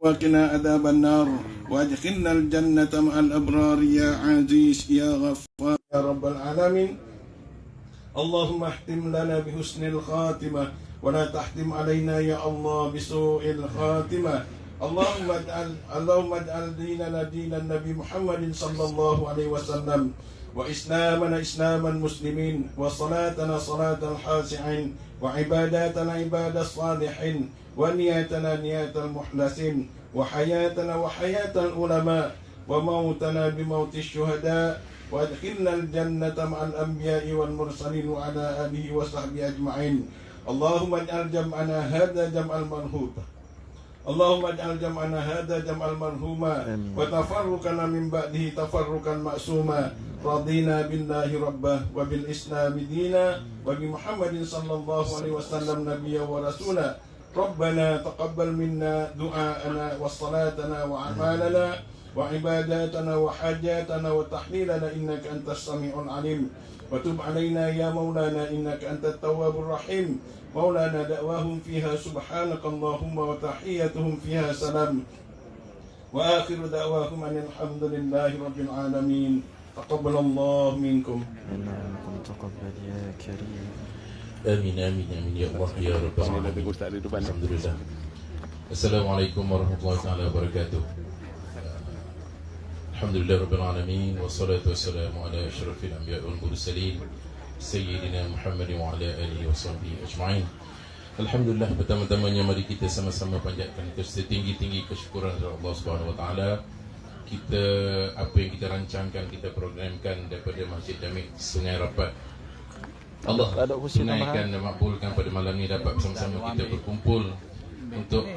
وقنا عذاب النار وادخلنا الجنة مع الأبرار يا عزيز يا غفار يا رب العالمين. اللهم اختم لنا بحسن الخاتمة ولا تختم علينا يا الله بسوء الخاتمة. اللهم اجعل ديننا دين النبي محمد صلى الله عليه وسلم، وإسلامنا إسلام المسلمين، وصلاتنا صلاة الخاشعين، وعباداتنا عبادة الصالحين، ونياتنا نيات المخلصين، وحياتنا وحياة العلماء، وموتنا بموت الشهداء، وادخلنا الجنة مع الأنبياء والمرسلين وعلى آله وصحبه أجمعين. اللهم اجعل جمعنا هذا جمعا مرحوما، اللهم اجعل جمعنا هذا جمعا مرحوما، وتفرقنا من بعده تفرقا معصوما. رضينا بالله ربا وبالإسلام دينا وبمحمد صلى الله عليه وسلم نبيا ورسولا. ربنا تقبل منا دعاءنا وصلاتنا وأعمالنا وعباداتنا وحاجاتنا وتحليلنا إنك أنت السميع العليم، وتب علينا يا مولانا إنك أنت التواب الرحيم. مولانا دعواهم فيها سبحانك اللهم وتحيتهم فيها سلام، وآخر دعواهم أن الحمد لله رب العالمين. تقبل الله منكم. منكم تقبل يا كريم. آمين آمين آمين يا الله يا رب العالمين. Alhamdulillah. Assalamualaikum warahmatullahi taala wabarakatuh. Alhamdulillah rabbil alamin, wassalatu wassalamu ala asyrafil anbiya'i wal mursalin sayyidina Muhammad wa ala alihi washabbihi ajma'in. Alhamdulillah, pertama-tamanya mari kita sama-sama panjatkan setinggi-tinggi kesyukuran kepada Allah Subhanahu wa taala. Kita apa yang kita rancangkan, kita programkan daripada Masjid Jami' Sungai Rapat, Allah tunaikan dan makbulkan pada malam ini dapat bersama-sama kita berkumpul untuk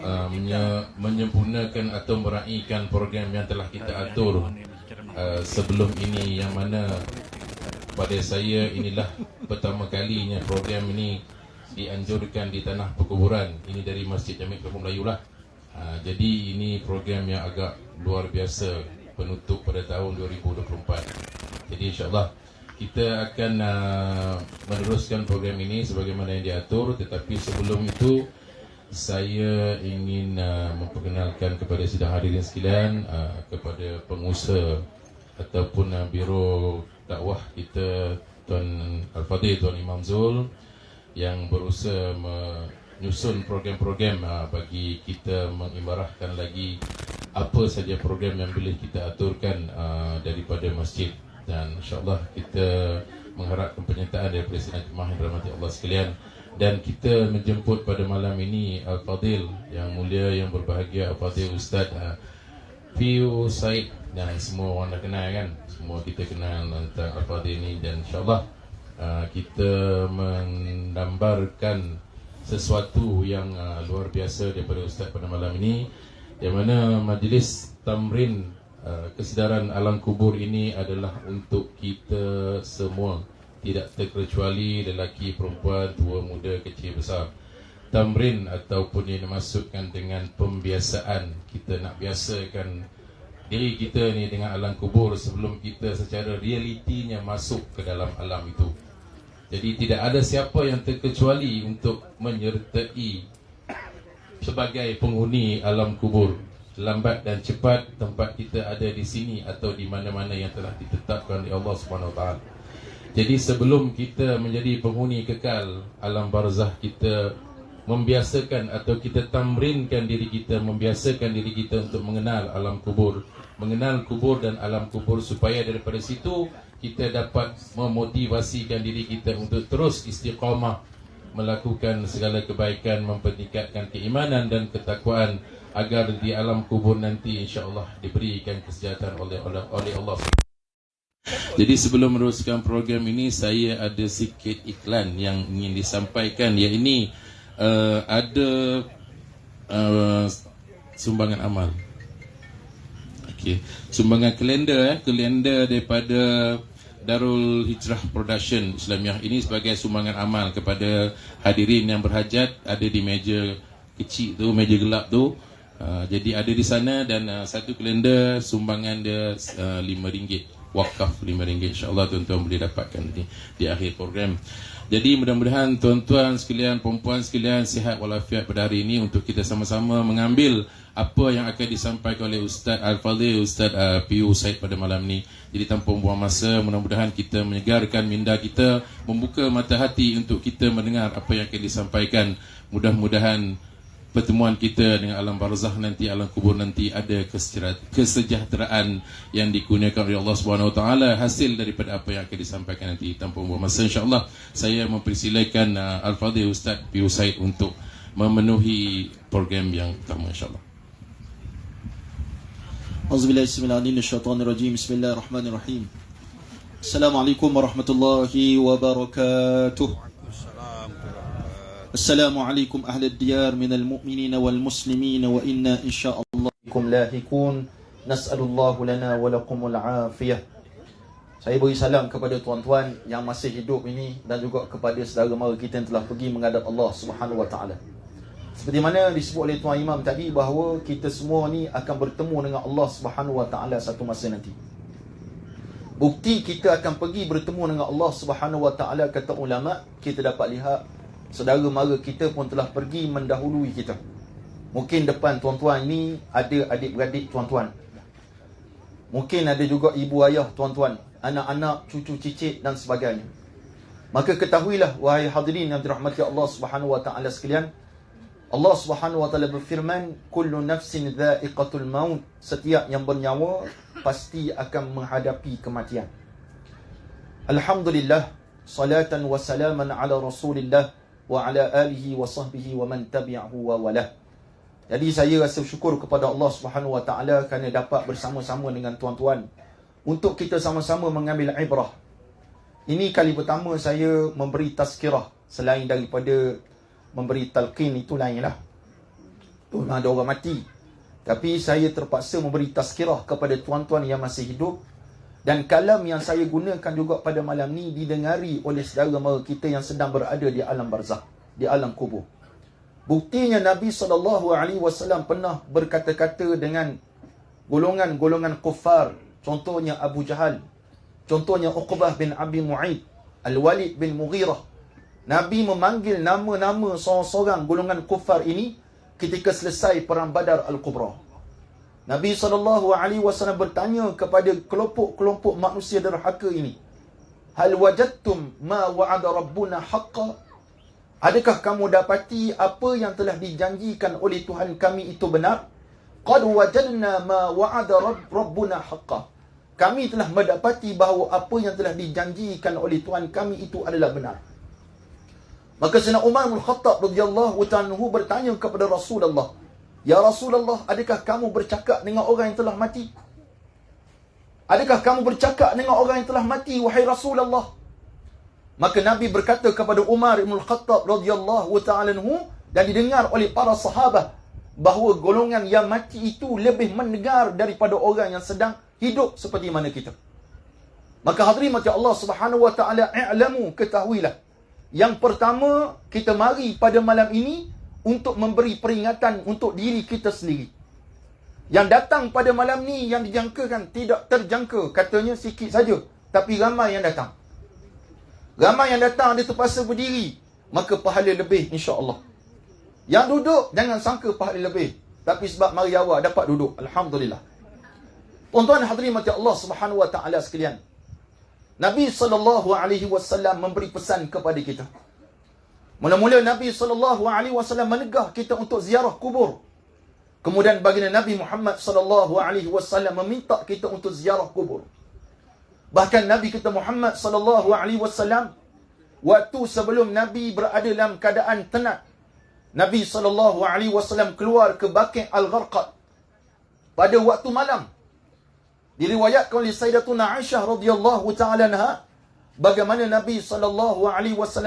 menyempurnakan atau meraihkan program yang telah kita atur sebelum ini, yang mana pada saya inilah pertama kalinya program ini dianjurkan di tanah perkuburan ini dari Masjid Jami' Kampung Melayu lah. Jadi ini program yang agak luar biasa, penutup pada tahun 2024. Jadi insyaAllah kita akan meneruskan program ini sebagaimana yang diatur. Tetapi sebelum itu saya ingin memperkenalkan kepada sidang hadirin sekalian, kepada pengusaha ataupun biro dakwah kita, Tuan Al-Fadhil, Tuan Imam Zul, yang berusaha menyusun program-program bagi kita mengimarahkan lagi apa saja program yang boleh kita aturkan daripada masjid. Dan insyaAllah kita mengharapkan penyertaan dari Presiden Jemaah yang dirahmati Allah sekalian. Dan kita menjemput pada malam ini Al-Fadhil yang mulia, yang berbahagia, Al-Fadhil Ustaz Fiu Said. Dan semua orang dah kenal kan, semua kita kenal tentang Al-Fadhil ini. Dan insyaAllah kita menggambarkan sesuatu yang luar biasa daripada Ustaz pada malam ini, yang mana majlis tamrin kesedaran alam kubur ini adalah untuk kita semua, tidak terkecuali lelaki, perempuan, tua, muda, kecil, besar. Tamrin ataupun yang dimaksudkan dengan pembiasaan, kita nak biasakan diri kita ni dengan alam kubur sebelum kita secara realitinya masuk ke dalam alam itu. Jadi tidak ada siapa yang terkecuali untuk menyertai sebagai penghuni alam kubur. Lambat dan cepat tempat kita ada di sini atau di mana-mana yang telah ditetapkan oleh Allah Subhanahu Wa Taala. Jadi sebelum kita menjadi penghuni kekal alam barzah, kita membiasakan atau kita tamrinkan diri kita, membiasakan diri kita untuk mengenal alam kubur, mengenal kubur dan alam kubur, supaya daripada situ kita dapat memotivasikan diri kita untuk terus istiqamah melakukan segala kebaikan, mempertingkatkan keimanan dan ketakwaan, agar di alam kubur nanti insya-Allah diberikan kesejahteraan oleh Allah. Jadi sebelum meneruskan program ini, saya ada sikit iklan yang ingin disampaikan. Ya, ini ada sumbangan amal. Okey, sumbangan kalender daripada Darul Hijrah Production Islamiah ini sebagai sumbangan amal kepada hadirin yang berhajat. Ada di meja kecil tu, meja gelap tu. Jadi ada di sana, dan satu kalender sumbangan dia RM5, wakaf RM5. InsyaAllah tuan-tuan boleh dapatkan di akhir program. Jadi mudah-mudahan tuan-tuan sekalian, perempuan sekalian sihat walafiat pada hari ini, untuk kita sama-sama mengambil apa yang akan disampaikan oleh Ustaz Al-Fadhil, Ustaz Piyu Said pada malam ni. Jadi tanpa membuang masa, mudah-mudahan kita menyegarkan minda kita, membuka mata hati untuk kita mendengar apa yang akan disampaikan. Mudah-mudahan pertemuan kita dengan alam barzakh nanti, alam kubur nanti, ada kesejahteraan yang dikurniakan oleh Allah Subhanahu Wa Taala hasil daripada apa yang akan disampaikan nanti. Tanpa membuang masa, insya-Allah saya mempersilakan Al-Fadhil Ustaz Piyu Said untuk memenuhi program yang utama, insya-Allah. Auzubillahi Bismillahirrahmanirrahim. Assalamualaikum warahmatullahi wabarakatuh. Assalamualaikum ahli diyar minal mu'minina wal muslimina wa inna insya'Allah bikum lahikun. Nas'alullahu lana wa lakumul afiyah. Saya beri salam kepada tuan-tuan yang masih hidup ini dan juga kepada saudara mara kita yang telah pergi menghadap Allah Subhanahu wa taala. Seperti mana disebut oleh Tuan Imam tadi, bahawa kita semua ni akan bertemu dengan Allah Subhanahu wa taala satu masa nanti. Bukti kita akan pergi bertemu dengan Allah Subhanahu wa taala, kata ulama, kita dapat lihat saudara mara kita pun telah pergi mendahului kita. Mungkin depan tuan-tuan ni ada adik-beradik tuan-tuan. Mungkin ada juga ibu ayah tuan-tuan, anak-anak, cucu cicit dan sebagainya. Maka ketahuilah wahai hadirin yang dirahmati Allah Subhanahu wa taala sekalian, Allah Subhanahu wa taala berfirman, kullu nafsin dha'iqatul maut, setiap yang bernyawa pasti akan menghadapi kematian. Alhamdulillah, salatan wa salaman ala Rasulillah wa ala alihi wa sahbihi wa man tabi'ahu wa walah. Jadi saya rasa syukur kepada Allah Subhanahu wa taala kerana dapat bersama-sama dengan tuan-tuan untuk kita sama-sama mengambil ibrah. Ini kali pertama saya memberi tazkirah, selain daripada memberi talqin, itu lainlah. Tu ada orang mati. Tapi saya terpaksa memberi tazkirah kepada tuan-tuan yang masih hidup, dan kalam yang saya gunakan juga pada malam ni didengari oleh saudara mara kita yang sedang berada di alam barzakh, di alam kubur. Buktinya Nabi SAW pernah berkata-kata dengan golongan-golongan kufar, contohnya Abu Jahal, contohnya Uqbah bin Abi Mu'aid, Al-Walid bin Mughirah. Nabi memanggil nama-nama seorang-seorang golongan kufar ini ketika selesai perang Badar Al-Kubra. Nabi SAW bertanya kepada kelompok-kelompok manusia derhaka ini, hal wajadtum ma wa'ada rabbuna haqqa? Adakah kamu dapati apa yang telah dijanjikan oleh Tuhan kami itu benar? Qad wajadna ma wa'ada rabbuna haqqa. Kami telah mendapati bahawa apa yang telah dijanjikan oleh Tuhan kami itu adalah benar. Maka Sayyidina Umar bin Khattab radhiyallahu ta'ala anhu bertanya kepada Rasulullah, ya Rasulullah, adakah kamu bercakap dengan orang yang telah mati? Adakah kamu bercakap dengan orang yang telah mati, wahai Rasulullah? Maka Nabi berkata kepada Umar bin Khattab radhiyallahu ta'ala anhu, dan didengar oleh para sahabat, bahawa golongan yang mati itu lebih mendengar daripada orang yang sedang hidup seperti mana kita. Maka hadirin mati Allah Subhanahu wa taala, i'lamu, ketahuilah, yang pertama, kita mari pada malam ini untuk memberi peringatan untuk diri kita sendiri. Yang datang pada malam ni yang dijangkakan tidak terjangka, katanya sikit saja, tapi ramai yang datang. Ramai yang datang, dia terpaksa berdiri, maka pahala lebih insya-Allah. Yang duduk jangan sangka pahala lebih, tapi sebab mari awal dapat duduk, alhamdulillah. Tuan-tuan hadirin mati Allah Subhanahu wa taala sekalian, Nabi SAW memberi pesan kepada kita. Mula-mula Nabi SAW menegah kita untuk ziarah kubur. Kemudian baginda Nabi Muhammad SAW meminta kita untuk ziarah kubur. Bahkan Nabi kita Muhammad SAW, waktu sebelum Nabi berada dalam keadaan tenat, Nabi SAW keluar ke Baqi' Al-Gharqad pada waktu malam. Diriwayatkan oleh Sayyidatuna Aisyah radhiyallahu ta'ala anha, bagaimana Nabi SAW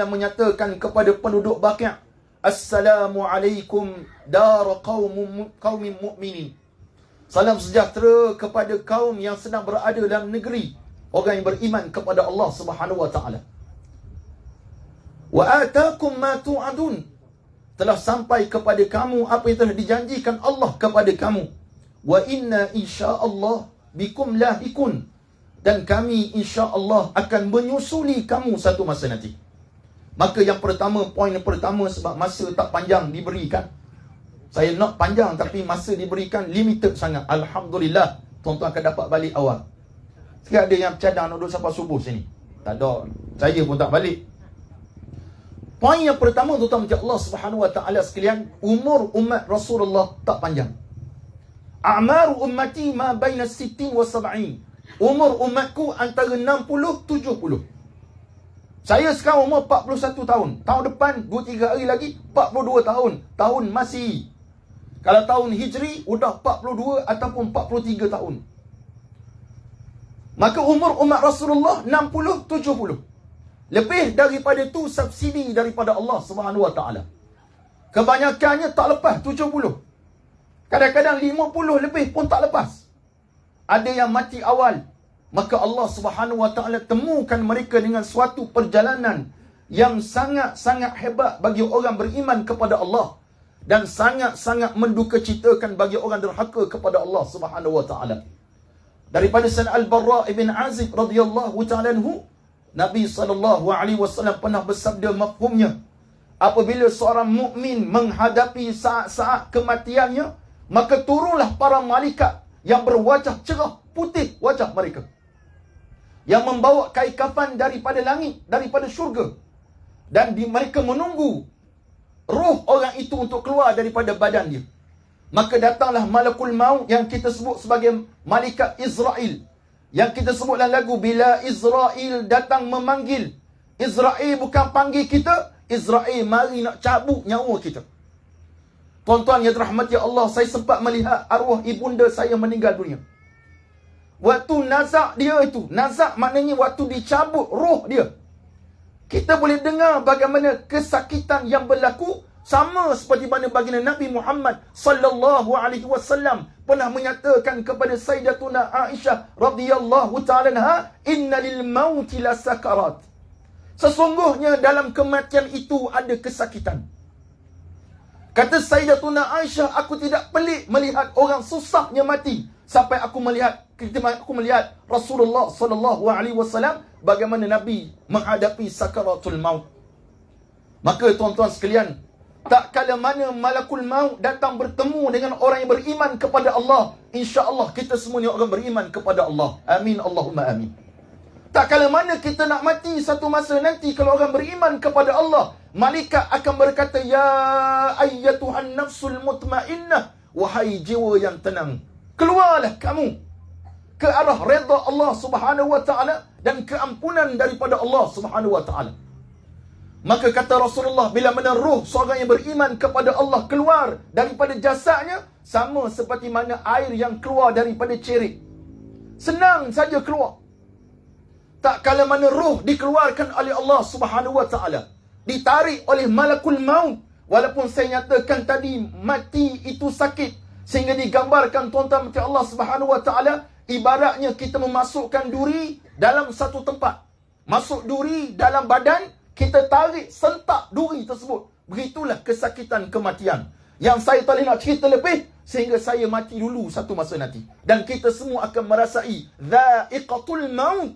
menyatakan kepada penduduk Baqi', Assalamualaikum dar qaumin mu'minin. Salam sejahtera kepada kaum yang sedang berada dalam negeri orang yang beriman kepada Allah Subhanahu wa taala. Wa ataakum ma tu'adun. Telah sampai kepada kamu apa yang telah dijanjikan Allah kepada kamu. Wa inna insyaallah bikum lahikun, dan kami insya-Allah akan menyusuli kamu satu masa nanti. Maka yang pertama, poin yang pertama, sebab masa tak panjang diberikan, Saya nak panjang tapi masa diberikan limited sangat. Alhamdulillah, tuan-tuan akan dapat balik awal. Sekarang ada yang cadang nak duduk sampai subuh sini. Tak ada. Saya pun tak balik. Poin yang pertama, tuan-tuan macam Allah Subhanahu Wa Taala sekalian, umur umat Rasulullah tak panjang. A'maru ummati ma baina 60 wa 70. Umur umatku antara 60 70. Saya sekarang umur 41 tahun. Tahun depan 2-3 hari lagi 42 tahun. Tahun masih. Kalau tahun Hijri udah 42 ataupun 43 tahun. Maka umur umat Rasulullah 60 70. Lebih daripada itu subsidi daripada Allah Subhanahu Wa Taala. Kebanyakannya tak lepas 70. Kadang-kadang 50 lebih pun tak lepas. Ada yang mati awal. Maka Allah Subhanahu Wa Taala temukan mereka dengan suatu perjalanan yang sangat-sangat hebat bagi orang beriman kepada Allah, dan sangat-sangat mendukacitakan bagi orang derhaka kepada Allah Subhanahu Wa Taala. Daripada Sayyidina Al-Barra ibn Azib radhiyallahu ta'ala anhu, Nabi SAW pernah bersabda mafhumnya, apabila seorang mukmin menghadapi saat-saat kematiannya, maka turunlah para malaikat yang berwajah cerah putih wajah mereka, yang membawa kain kafan daripada langit, daripada syurga, dan mereka menunggu roh orang itu untuk keluar daripada badan dia. Maka datanglah malakul maut yang kita sebut sebagai malaikat Israel, yang kita sebut dalam lagu, bila Israel datang memanggil. Israel bukan panggil kita, Israel mari nak cabut nyawa kita. Tuan-tuan yang dirahmati Allah, saya sempat melihat arwah ibunda saya meninggal dunia. Waktu nazak dia itu, nazak maknanya waktu dicabut roh dia, kita boleh dengar bagaimana kesakitan yang berlaku, sama seperti mana baginda Nabi Muhammad sallallahu alaihi wasallam pernah menyatakan kepada Sayyidatuna Aisyah radhiyallahu ta'ala anha, inna lil mauti la sakarat. Sesungguhnya dalam kematian itu ada kesakitan. Kata Sayyidatuna Aisyah, aku tidak pelik melihat orang susahnya mati sampai aku melihat Rasulullah sallallahu alaihi wasallam bagaimana Nabi menghadapi sakaratul maut. Maka tuan-tuan sekalian, tak kala mana malakul maut datang bertemu dengan orang yang beriman kepada Allah, insya-Allah kita semua ni orang beriman kepada Allah. Amin Allahumma amin. Tak kala mana kita nak mati satu masa nanti, kalau orang beriman kepada Allah, malaikat akan berkata, ya ayyatuhan nafsul mutmainnah, wahai jiwa yang tenang, keluarlah kamu ke arah redha Allah Subhanahu Wa Taala dan keampunan daripada Allah Subhanahu Wa Taala. Maka kata Rasulullah, bila mana roh seorang yang beriman kepada Allah keluar daripada jasadnya, sama seperti mana air yang keluar daripada cerik. Senang saja keluar. Tak kala mana roh dikeluarkan oleh Allah Subhanahu Wa Taala, ditarik oleh malakul maut. Walaupun saya nyatakan tadi mati itu sakit, sehingga digambarkan tuan-tuan mati Allah Subhanahu Wa Taala ibaratnya kita memasukkan duri dalam satu tempat. Masuk duri dalam badan, kita tarik, sentak duri tersebut. Begitulah kesakitan kematian. Yang saya tak boleh nak cerita lebih, sehingga saya mati dulu satu masa nanti. Dan kita semua akan merasai dha'iqatul maut,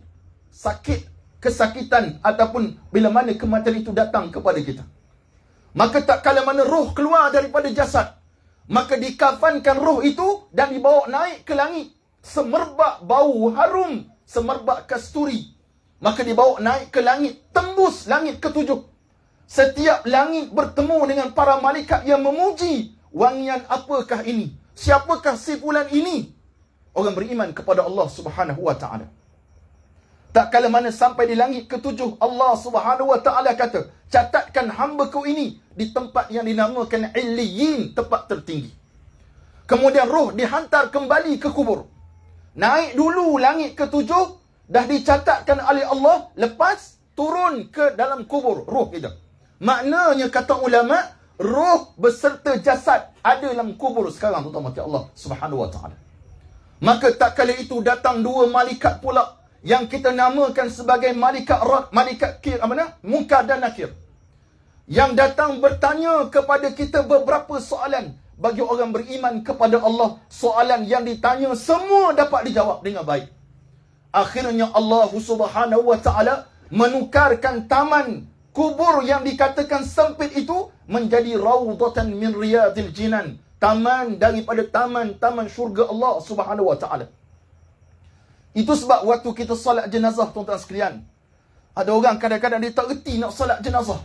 sakit, kesakitan, ataupun bila mana kematian itu datang kepada kita. Maka tak kala mana roh keluar daripada jasad, maka dikafankan roh itu dan dibawa naik ke langit. Semerbak bau harum, semerbak kasturi. Maka dibawa naik ke langit, tembus langit ketujuh. Setiap langit bertemu dengan para malaikat yang memuji, wangian apakah ini? Siapakah si fulan ini? Orang beriman kepada Allah Subhanahu Wa Taala. Tak kala mana sampai di langit ketujuh, Allah Subhanahu Wa Taala kata, catatkan hamba-Ku ini di tempat yang dinamakan Illiyin, tempat tertinggi. Kemudian roh dihantar kembali ke kubur. Naik dulu langit ketujuh, dah dicatatkan oleh Allah, lepas turun ke dalam kubur roh kita. Maknanya kata ulama, roh beserta jasad ada dalam kubur sekarang, tuan-tuan Allah Subhanahu Wa Taala. Maka tak kala itu datang dua malaikat pula yang kita namakan sebagai malaikat Munkar dan Nakir, yang datang bertanya kepada kita beberapa soalan. Bagi orang beriman kepada Allah, soalan yang ditanya semua dapat dijawab dengan baik. Akhirnya Allah Subhanahu Wa Taala menukarkan taman kubur yang dikatakan sempit itu menjadi raudhatan min riyadil jinan, taman daripada taman-taman syurga Allah Subhanahu wa taala. Itu sebab waktu kita solat jenazah, tuan-tuan sekalian, ada orang kadang-kadang dia tak reti nak solat jenazah.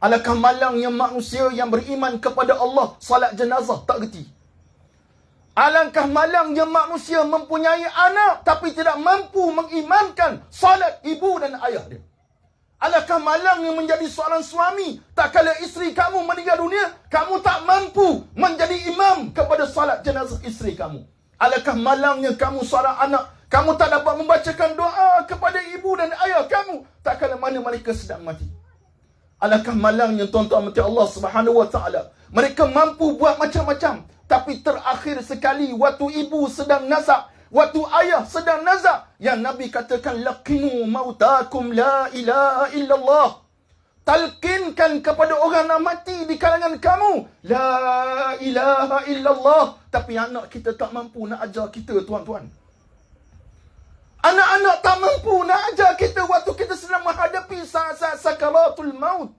Alangkah malangnya manusia yang beriman kepada Allah solat jenazah tak reti. Alangkah malangnya manusia mempunyai anak tapi tidak mampu mengimankan solat ibu dan ayah dia. Alangkah malangnya menjadi seorang suami, tak kala isteri kamu meninggal dunia, kamu tak mampu menjadi imam kepada solat jenazah isteri kamu. Alangkah malangnya kamu seorang anak, kamu tak dapat membacakan doa kepada ibu dan ayah kamu, tak kala mana mereka sedang mati. Alangkah malangnya tuan-tuan mati Allah Subhanahu wa taala. Mereka mampu buat macam-macam, tapi terakhir sekali waktu ibu sedang nazak, waktu ayah sedang nazak, yang Nabi katakan laqinu mautakum la ilaha illallah. Talqinkan kepada orang yang mati di kalangan kamu la ilaha illallah. Tapi anak kita tak mampu nak ajar kita, tuan-tuan. Anak-anak tak mampu nak ajar kita waktu kita sedang menghadapi saat-saat sakaratul maut.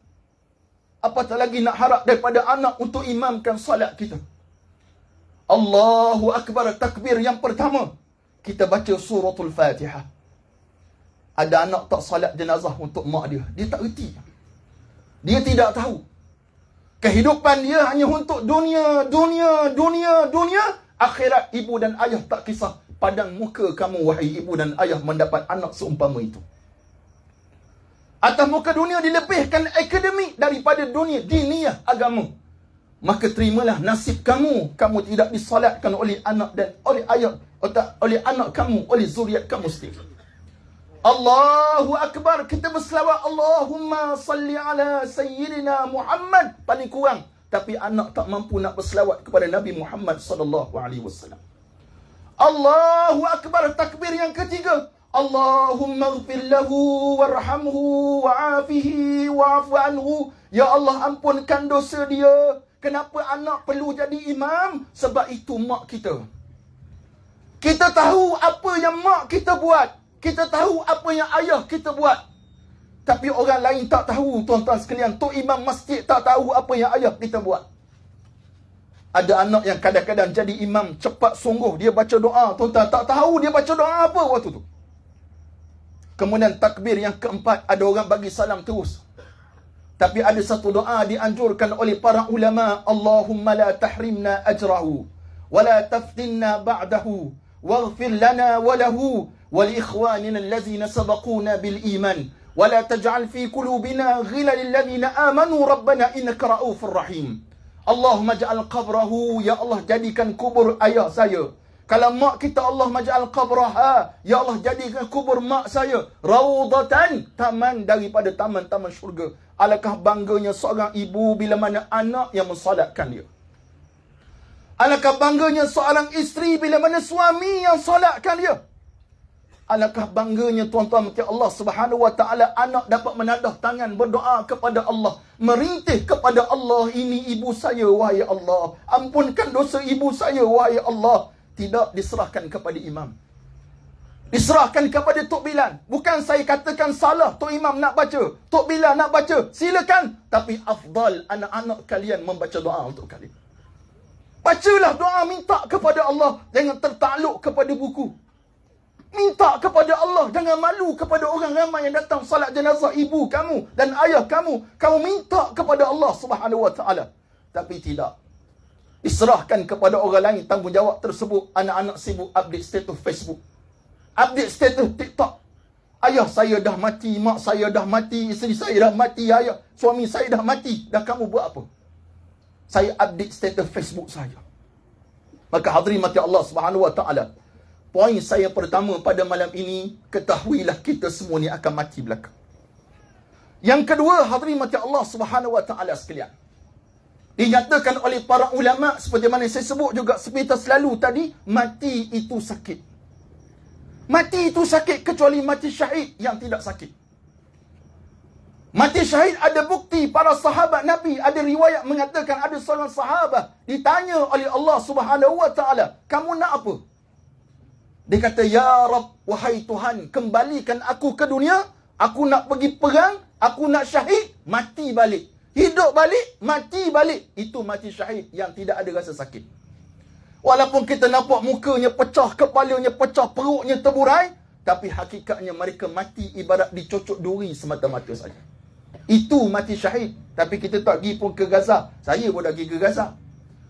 Apatah lagi nak harap daripada anak untuk imamkan salat kita. Allahu Akbar, takbir yang pertama, kita baca suratul Fatihah. Ada anak tak salat jenazah untuk mak dia. Dia tak reti. Dia tidak tahu. Kehidupan dia hanya untuk dunia, dunia, dunia, dunia. Akhirat ibu dan ayah tak kisah. Padang muka kamu, wahai ibu dan ayah, mendapat anak seumpama itu. Atas muka dunia dilebihkan akademik daripada dunia diniyah agama. Maka terimalah nasib kamu. Kamu tidak disolatkan oleh anak dan oleh ayah, oleh anak kamu, oleh zuriat kamu sendiri. Allahu Akbar, kita berselawat Allahumma salli ala sayyidina Muhammad paling kurang, tapi anak tak mampu nak berselawat kepada Nabi Muhammad sallallahu alaihi wasallam. Allahu Akbar, takbir yang ketiga, Allahumma ighfir lahu warhamhu wa'afihi wa'afu anhu. Ya Allah, ampunkan dosa dia. Kenapa anak perlu jadi imam? Sebab itu mak kita. Kita tahu apa yang mak kita buat. Kita tahu apa yang ayah kita buat. Tapi orang lain tak tahu, tuan-tuan sekalian. Tok imam masjid tak tahu apa yang ayah kita buat. Ada anak yang kadang-kadang jadi imam cepat sungguh. Dia baca doa, tuan-tuan tak tahu dia baca doa apa waktu tu. Kemudian takbir yang keempat, ada orang bagi salam terus. Tapi ada satu doa dianjurkan oleh para ulama. Allahumma la tahrimna ajrahu wa la taftinna ba'dahu waghfir lana wa lahu wa li ikhwanina allazina sabaquna bil iman wa la taj'al fi qulubina ghillan lil ladzina amanu rabbana innaka ra'ufur rahim. Allahumma ja'al qabrahu, ya Allah jadikan kubur ayah saya. Kalau mak kita, Allah maj'al qabraha, ya Allah jadikan kubur mak saya raudatan, taman daripada taman-taman syurga. Alangkah bangganya seorang ibu bila mana anak yang mensolatkan dia. Alangkah bangganya seorang isteri bila mana suami yang solatkan dia. Alangkah bangganya tuan-tuan mati Allah Subhanahu wa taala, anak dapat menadah tangan berdoa kepada Allah, merintih kepada Allah, ini ibu saya wahai Allah, ampunkan dosa ibu saya wahai Allah. Tidak diserahkan kepada imam, diserahkan kepada Tok Bilal. Bukan saya katakan salah Tok Imam nak baca, Tok Bilal nak baca, silakan. Tapi afdal anak-anak kalian membaca doa untuk kalian. Bacalah doa, minta kepada Allah. Jangan tertakluk kepada buku. Minta kepada Allah. Jangan malu kepada orang ramai yang datang salat jenazah ibu kamu dan ayah kamu. Kamu minta kepada Allah Subhanahu wa taala. Tapi tidak. Diserahkan kepada orang lain tanggungjawab tersebut. Anak-anak sibuk update status Facebook, update status TikTok. Ayah saya dah mati, mak saya dah mati, isteri saya dah mati, ayah, suami saya dah mati. Dah kamu buat apa? Saya update status Facebook saya. Maka hadirin mati Allah Subhanahu wa taala, poin saya pertama pada malam ini, ketahuilah kita semua ni akan mati belakang. Yang kedua, hadirin mati Allah Subhanahu wa taala sekalian, dinyatakan oleh para ulama seperti mana saya sebut juga seperti selalu tadi, mati itu sakit. Mati itu sakit kecuali mati syahid yang tidak sakit. Mati syahid ada bukti. Para sahabat Nabi, ada riwayat mengatakan ada seorang sahabat ditanya oleh Allah Subhanahu wa taala, kamu nak apa? Dia kata, ya Rabb, wahai Tuhan, kembalikan aku ke dunia. Aku nak pergi perang, aku nak syahid, mati balik. Hidup balik, mati balik. Itu mati syahid yang tidak ada rasa sakit. Walaupun kita nampak mukanya pecah, kepalanya pecah, perutnya terburai, tapi hakikatnya mereka mati ibarat dicocok duri semata-mata saja. Itu mati syahid. Tapi kita tak pergi pun ke Gaza. Saya pun dah pergi ke Gaza.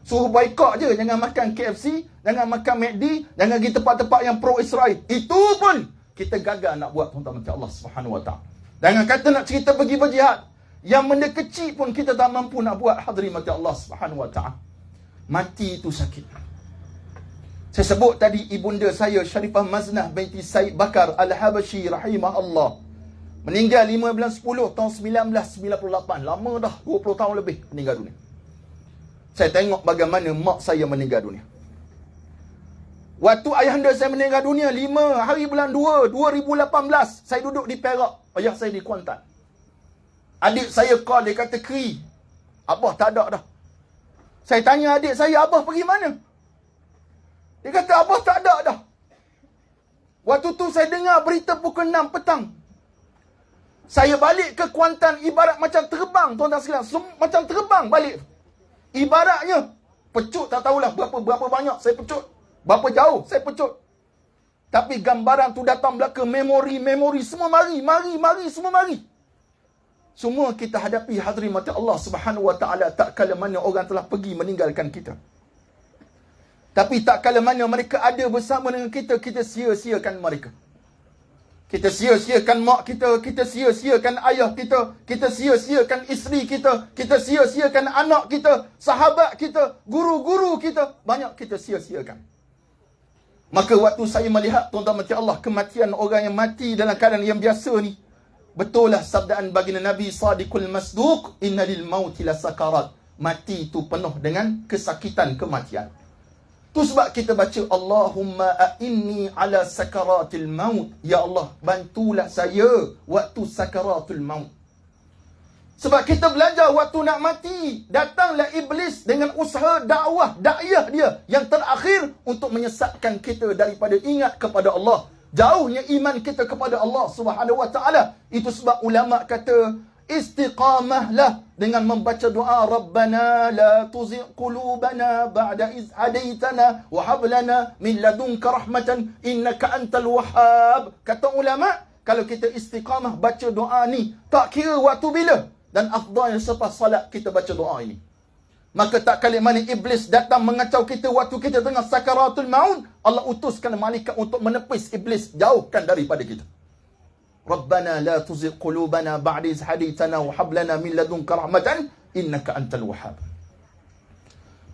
Suruh boykot je. Jangan makan KFC, jangan makan McD, jangan pergi tempat-tempat yang pro-Israel. Itu pun kita gagal nak buat, tuan-tuan macam Allah Subhanahu Wa Ta'ala. Jangan kata nak cerita pergi berjihad. Yang benda kecil pun kita tak mampu nak buat, hadirin macam Allah Subhanahu Wa Ta'ala. Mati itu sakit. Saya sebut tadi ibunda saya Sharifah Maznah binti Said Bakar Al-Habashi rahimahullah. Meninggal 5 bulan 10 tahun 1998. Lama dah, 20 tahun lebih meninggal dunia. Saya tengok bagaimana mak saya meninggal dunia. Waktu ayahanda saya meninggal dunia 5 hari bulan 2 2018, saya duduk di Perak, ayah saya di Kuantan. Adik saya call, dia kata, Kri, Abah tak ada dah. Saya tanya adik saya, Abah pergi mana? Dia kata, Abah tak ada dah. Waktu tu saya dengar berita pukul 6 petang. Saya balik ke Kuantan ibarat macam terbang, tuan-tuan sekalian. Macam terbang balik. Ibaratnya, pecut tak tahulah berapa banyak saya pecut. Berapa jauh saya pecut. Tapi gambaran tu datang belaka, memori, semua mari, semua mari. Semua kita hadapi, hadirin mata Allah Subhanahu Wa Ta'ala, tak kala mana orang telah pergi meninggalkan kita. Tapi tak kala mana mereka ada bersama dengan kita, kita sia-siakan mereka. Kita sia-siakan mak kita, kita sia-siakan ayah kita, kita sia-siakan isteri kita, kita sia-siakan anak kita, sahabat kita, guru-guru kita, banyak kita sia-siakan. Maka waktu saya melihat, tuan-tuan macam Allah, kematian orang yang mati dalam keadaan yang biasa ni, betul lah sabdaan baginda Nabi Sadiqul Masduq, inna lil mauti la sakarat. Mati itu penuh dengan kesakitan kematian. Tu sebab kita baca Allahumma a'inni ala sakaratil maut. Ya Allah, bantulah saya waktu sakaratul maut. Sebab kita belajar waktu nak mati, datanglah iblis dengan usaha dakwah, dakwah dia yang terakhir untuk menyesatkan kita daripada ingat kepada Allah. Jauhnya iman kita kepada Allah Subhanahu Wa Ta'ala. Itu sebab ulama kata istiqamahlah dengan membaca doa Rabbana la tuzigh qulubana ba'da iz hadaitana wa hab lana min ladunka rahmatan innaka antal wahhab. Kata ulama, kalau kita istiqamah baca doa ni, tak kira waktu bila, dan afdal selepas salat kita baca doa ini, maka tak kali mana iblis datang mengacau kita waktu kita tengah sakaratul maut, Allah utuskan malaikat untuk menepis iblis, jauhkan daripada kita. Rabbana la tuzigh qulubana ba'da iz hadaitana wa hab lana min ladunka rahmatan innaka antal wahhab.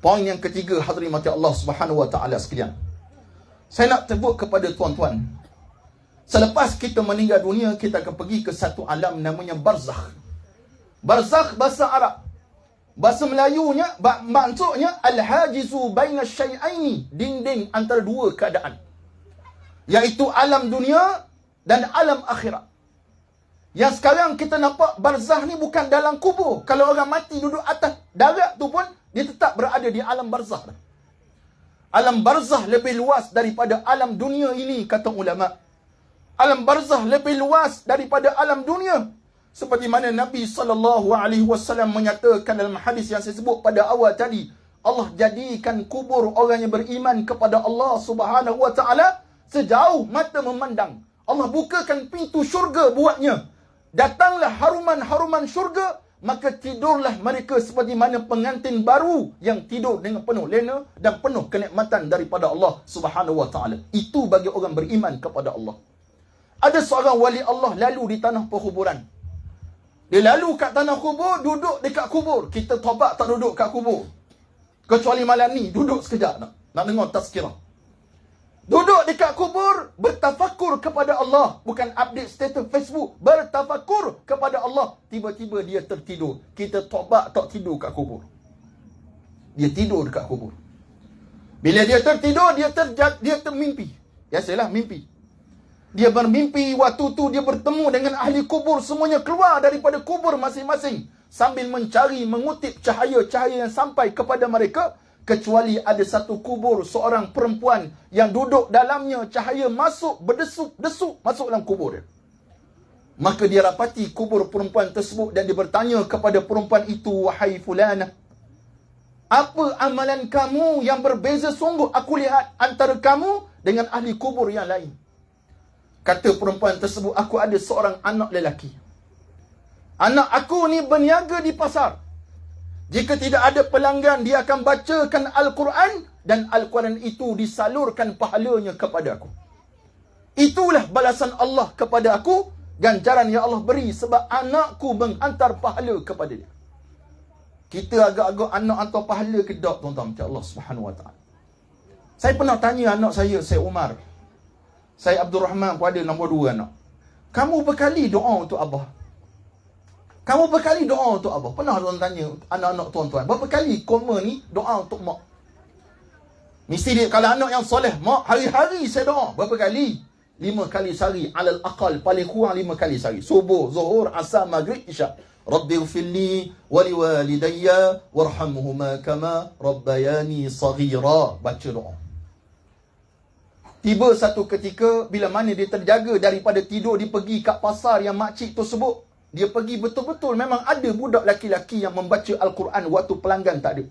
Poin yang ketiga, hadirin mati Allah Subhanahu Wa Ta'ala sekalian. Saya nak sebut kepada tuan-tuan, selepas kita meninggal dunia, kita akan pergi ke satu alam namanya barzakh. Barzakh bahasa Arab. Bahasa Melayunya, maksudnya al-hajizu baina syai'aini, dinding antara dua keadaan, iaitu alam dunia dan alam akhirat. Yang sekarang kita nampak barzakh ni bukan dalam kubur. Kalau orang mati duduk atas darat tu pun, dia tetap berada di alam barzakh. Alam barzakh lebih luas daripada alam dunia ini, kata ulama. Alam barzakh lebih luas daripada alam dunia. Seperti mana Nabi SAW menyatakan dalam hadis yang saya sebut pada awal tadi, Allah jadikan kubur orang yang beriman kepada Allah Subhanahu Wa Ta'ala sejauh mata memandang. Allah bukakan pintu syurga buatnya. Datanglah haruman-haruman syurga, maka tidurlah mereka seperti mana pengantin baru yang tidur dengan penuh lena dan penuh kenikmatan daripada Allah Subhanahu Wa Ta'ala. Itu bagi orang beriman kepada Allah. Ada seorang wali Allah lalu di tanah perkuburan. Dia lalu kat tanah kubur, duduk dekat kubur. Kita tobat tak duduk kat kubur. Kecuali malam ni, duduk sekejap nak dengar tazkirah. Duduk dekat kubur, bertafakur kepada Allah. Bukan update status Facebook. Bertafakur kepada Allah. Tiba-tiba dia tertidur. Kita tobat tak tidur kat kubur. Dia tidur dekat kubur. Bila dia tertidur, dia termimpi. Biasalah mimpi. Dia bermimpi waktu tu dia bertemu dengan ahli kubur. Semuanya keluar daripada kubur masing-masing sambil mencari, mengutip cahaya-cahaya yang sampai kepada mereka. Kecuali ada satu kubur seorang perempuan yang duduk dalamnya, cahaya masuk, berdesuk-desuk masuk dalam kubur dia. Maka dia rapati kubur perempuan tersebut dan dia bertanya kepada perempuan itu, wahai fulana, apa amalan kamu yang berbeza sungguh aku lihat antara kamu dengan ahli kubur yang lain? Kata perempuan tersebut, aku ada seorang anak lelaki. Anak aku ni berniaga di pasar. Jika tidak ada pelanggan, dia akan bacakan Al-Quran dan Al-Quran itu disalurkan pahalanya kepada aku. Itulah balasan Allah kepada aku, ganjaran yang Allah beri sebab anakku menghantar pahala kepada dia. Kita agak-agak anak hantar pahala ke tak, tuan-tuan, macam Allah Subhanahu Wa Taala. Saya pernah tanya anak saya Umar. Saya Abdul Rahman pun ada nombor 2 anak. Kamu berkali doa untuk Abah? Kamu berkali doa untuk Abah? Pernah tuan tanya anak-anak tuan-tuan, berapa kali koma ni doa untuk mak? Mesti dia, kalau anak yang soleh, mak hari-hari saya doa. Berapa kali? 5 kali sehari. Alal aqal, paling kurang 5 kali sehari. Subuh, zuhur, asar, maghrib, isyak. Rabbi ghfirli wali walidayya warhamhuma kama rabbayani saghira. Baca doa. Tiba satu ketika, bila mana dia terjaga daripada tidur, dia pergi kat pasar yang makcik tersebut. Dia pergi betul-betul, memang ada budak laki-laki yang membaca Al-Quran waktu pelanggan tak ada.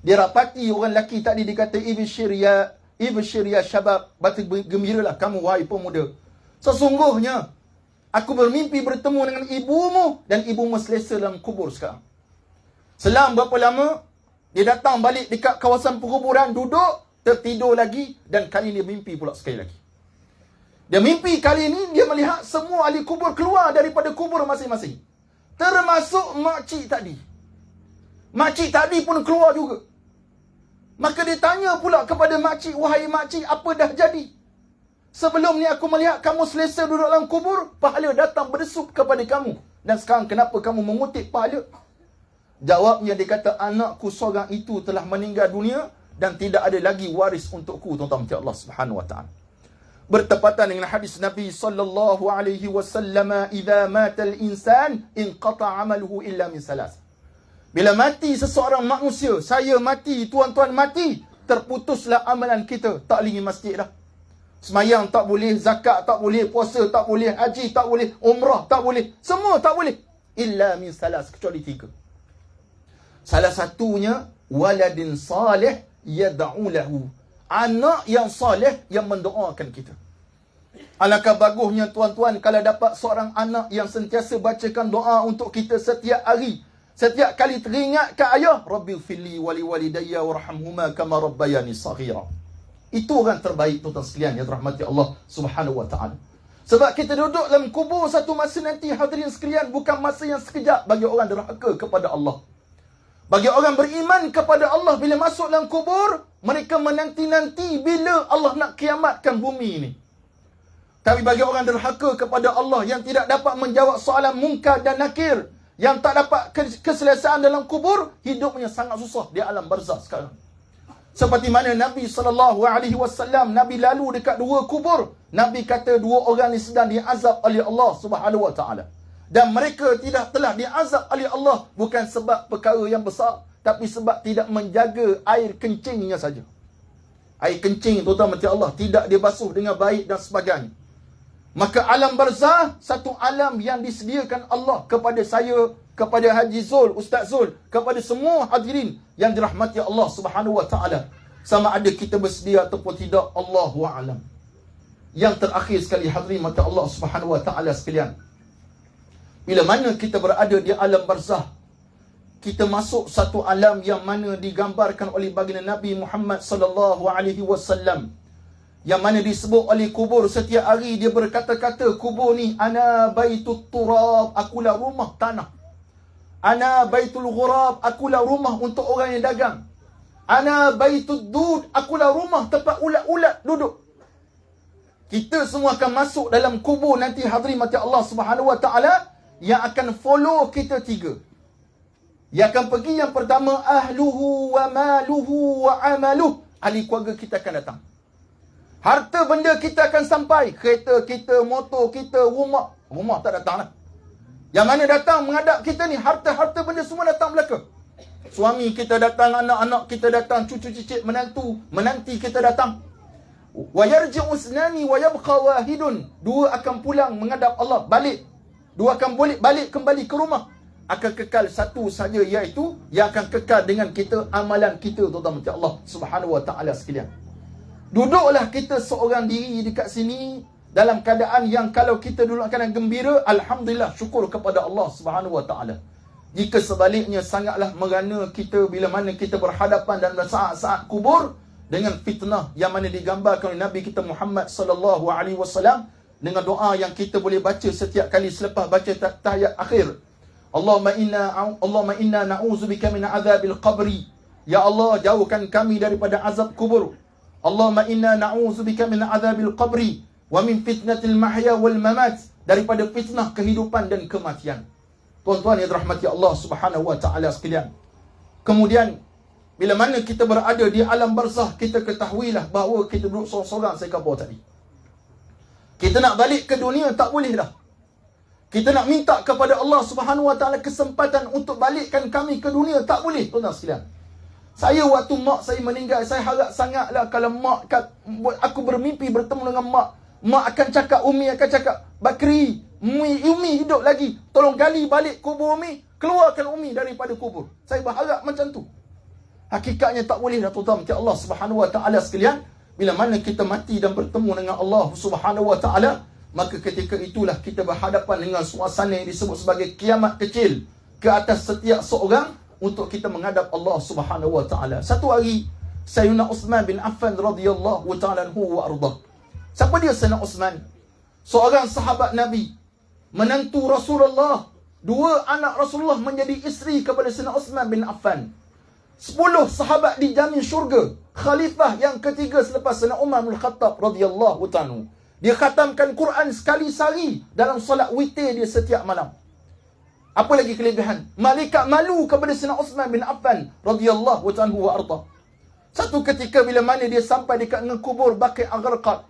Dia rapati orang lelaki tadi, dia kata, Ibshir ya syabab, baca gembiralah kamu wahai pemuda. Sesungguhnya aku bermimpi bertemu dengan ibumu dan ibumu selesa dalam kubur sekarang. Selang berapa lama, dia datang balik dekat kawasan perkuburan, duduk, tertidur lagi, dan kali ini mimpi pula sekali lagi. Dia mimpi kali ini, dia melihat semua ahli kubur keluar daripada kubur masing-masing. Termasuk makcik tadi. Makcik tadi pun keluar juga. Maka dia tanya pula kepada makcik, wahai makcik, apa dah jadi? Sebelum ni aku melihat kamu selesa duduk dalam kubur, pahala datang berdesuk kepada kamu. Dan sekarang kenapa kamu mengutip pahala? Jawabnya, dia kata, anakku seorang itu telah meninggal dunia dan tidak ada lagi waris untukku, tuan-tuan macam Allah Subhanahu Wa Taala. Bertepatan dengan hadis Nabi sallallahu alaihi wasallam, idza mata al-insan inqata 'amaluhu illa min salas. Bila mati seseorang manusia, saya mati, tuan-tuan mati, terputuslah amalan kita. Tak lagi masjid dah. Semayang tak boleh, zakat tak boleh, puasa tak boleh, haji tak boleh, umrah tak boleh, semua tak boleh. Illa min salas, kecuali 3. Salah satunya, waladin salih yad'u lahu. Anak yang salih yang mendoakan kita. Alangkah bagusnya tuan-tuan kalau dapat seorang anak yang sentiasa bacakan doa untuk kita setiap hari. Setiap kali teringatkan ayah, Rabbighfirli wali walidayya warhamhuma kama rabbayani saghira. Itu orang terbaik tuan-tuan sekalian yang dirahmati Allah Subhanahu Wa Taala. Sebab kita duduk dalam kubur satu masa nanti, hadirin sekalian, bukan masa yang sekejap bagi orang derhaka kepada Allah. Bagi orang beriman kepada Allah, bila masuk dalam kubur, mereka menanti-nanti bila Allah nak kiamatkan bumi ini. Tapi bagi orang derhaka kepada Allah yang tidak dapat menjawab soalan munkar dan nakir, yang tak dapat keselesaan dalam kubur, hidupnya sangat susah di alam barzakh sekarang. Seperti mana Nabi SAW, Nabi lalu dekat 2 kubur. Nabi kata 2 orang ni sedang diazab oleh Allah Subhanahu Wa Taala. Dan mereka telah diazab oleh Allah bukan sebab perkara yang besar, tapi sebab tidak menjaga air kencingnya saja. Air kencing, tuan-tuan mati Allah, tidak dibasuh dengan baik dan sebagainya. Maka alam barzakh, satu alam yang disediakan Allah kepada saya, kepada Haji Zul, Ustaz Zul, kepada semua hadirin yang dirahmati Allah Subhanahu Wa Taala. Sama ada kita bersedia ataupun tidak, Allahu a'lam. Yang terakhir sekali, hadirin mati Allah Subhanahu Wa Taala sekalian, bila mana kita berada di alam barzakh, kita masuk satu alam yang mana digambarkan oleh baginda Nabi Muhammad sallallahu alaihi wasallam, yang mana disebut oleh kubur setiap hari dia berkata-kata, kubur ni ana baitut turab, akulah rumah tanah. Ana baitul ghurab, akulah rumah untuk orang yang dagang. Ana baitud dud, akulah rumah tempat ulat-ulat duduk. Kita semua akan masuk dalam kubur nanti, hadirin mati Allah Subhanahu Wa Taala. Yang akan follow kita 3. Yang akan pergi, yang pertama, ahluhu wa maluhu wa amaluh. Ahli keluarga kita akan datang. Harta benda kita akan sampai. Kereta kita, motor kita, rumah. Rumah tak datang lah. Yang mana datang menghadap kita ni, harta-harta benda semua datang belaka. Suami kita datang, anak-anak kita datang, cucu cicit, menantu, menanti kita datang. Wa yarji'u usnani wa yabqa wahidun. 2 akan pulang menghadap Allah, balik. Dua akan balik kembali ke rumah. Akan kekal satu saja, iaitu yang akan kekal dengan kita, amalan kita, tuan-tuan macam Allah Subhanahu wa taala sekalian. Duduklah kita seorang diri dekat sini dalam keadaan yang kalau kita duduk keadaan gembira, alhamdulillah, syukur kepada Allah Subhanahu wa taala. Jika sebaliknya sangatlah merana kita bila mana kita berhadapan dalam saat-saat kubur dengan fitnah yang mana digambarkan oleh Nabi kita Muhammad sallallahu alaihi wasallam dengan doa yang kita boleh baca setiap kali selepas baca tahiyat akhir. Allahumma inna na'udzubika min adzabil qabri. Ya Allah, jauhkan kami daripada azab kubur. Allahumma inna na'udzubika min adzabil qabri wa min fitnatil mahya wal mamat, daripada fitnah kehidupan dan kematian. Tuan-tuan yang dirahmati Allah Subhanahu wa taala sekalian. Kemudian bila mana kita berada di alam barzah, kita ketahuilah bahawa kita duduk sorang-sorang saya kata tadi. Kita nak balik ke dunia tak boleh dah. Kita nak minta kepada Allah Subhanahu wa taala kesempatan untuk balikkan kami ke dunia tak boleh, tuan-tuan sekalian. Saya waktu mak saya meninggal, saya harap sangatlah kalau aku bermimpi bertemu dengan mak akan cakap, Umi akan cakap, Bakri, Umi hidup lagi, tolong gali balik kubur Umi, keluarkan Umi daripada kubur. Saya berharap macam tu. Hakikatnya tak boleh dah, tuan-tuan macam Allah Subhanahu wa taala sekalian. Bila mana kita mati dan bertemu dengan Allah Subhanahu wa taala, maka ketika itulah kita berhadapan dengan suasana yang disebut sebagai kiamat kecil ke atas setiap seorang untuk kita menghadap Allah Subhanahu wa taala. Satu hari Sayyidina Uthman bin Affan radhiyallahu taala anhu wa ardah. Siapa dia Sayyidina Uthman? Seorang sahabat Nabi, menantu Rasulullah. Dua anak Rasulullah menjadi isteri kepada Sayyidina Uthman bin Affan. 10 sahabat dijamin syurga. Khalifah yang ketiga selepas Sayyidina Umar bin Khattab radhiyallahu ta'ala. Dia khatamkan Quran sekali sehari dalam solat witir dia setiap malam. Apa lagi kelebihan? Malaikat malu kepada Sayyidina Uthman bin Affan radhiyallahu ta'ala wa arda. Satu ketika bila mana dia sampai dekat dengan kubur Baqi' Agharqad,